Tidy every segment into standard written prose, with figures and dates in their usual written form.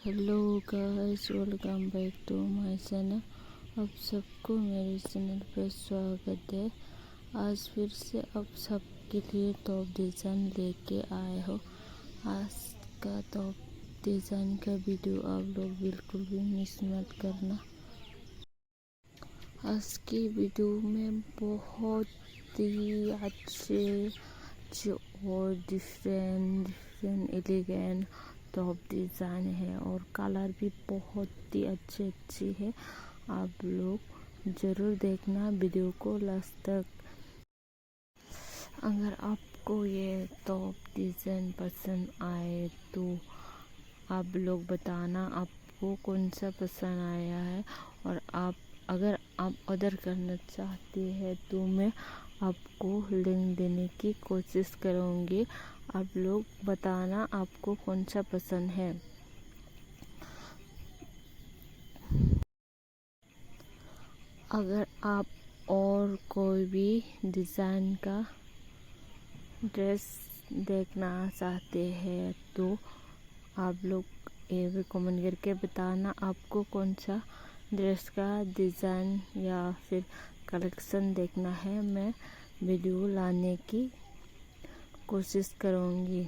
Hello guys, welcome back to my channel. आप सबको मेरे चैनल पर स्वागत है। आज फिर से आप सबके लिए टॉप डिज़ाइन लेके आए हो। आज का टॉप डिज़ाइन का वीडियो आप लोग बिल्कुल भी मिस मत करना। आज की वीडियो में बहुत ही अच्छे और डिफरेंट एलिगेंट टॉप डिज़ाइन है और कलर भी बहुत ही अच्छे है। आप लोग ज़रूर देखना वीडियो को लास्ट तक। अगर आपको ये टॉप डिज़ाइन पसंद आए तो आप लोग बताना आपको कौन सा पसंद आया है। और अगर आप ऑर्डर करना चाहते हैं तो मैं आपको लिंक देने की कोशिश करूँगी। आप लोग बताना आपको कौन सा पसंद है। अगर आप और कोई भी डिज़ाइन का ड्रेस देखना चाहते हैं तो आप लोग ये भी कमेंट करके बताना आपको कौन सा ड्रेस का डिज़ाइन या फिर कलेक्शन देखना है। मैं वीडियो लाने की कोशिश करूँगी।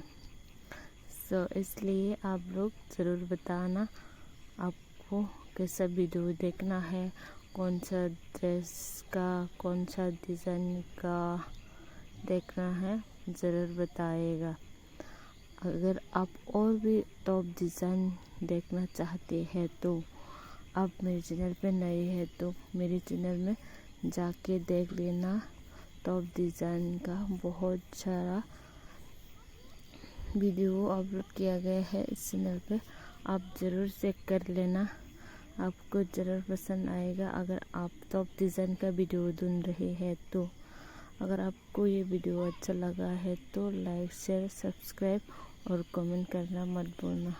इसलिए आप लोग ज़रूर बताना आपको कैसा वीडियो देखना है, कौन सा ड्रेस का कौन सा डिज़ाइन का देखना है, ज़रूर बताइएगा। अगर आप और भी टॉप डिज़ाइन देखना चाहते हैं तो आप मेरे चैनल पे नए हैं तो मेरे चैनल में जाके देख लेना। टॉप डिज़ाइन का बहुत सारा वीडियो अपलोड किया गया है इस चैनल पे, आप ज़रूर चेक कर लेना। आपको ज़रूर पसंद आएगा अगर आप टॉप डिज़ाइन का वीडियो ढूंढ रहे हैं तो। अगर आपको ये वीडियो अच्छा लगा है तो लाइक शेयर सब्सक्राइब और कमेंट करना मत भूलना।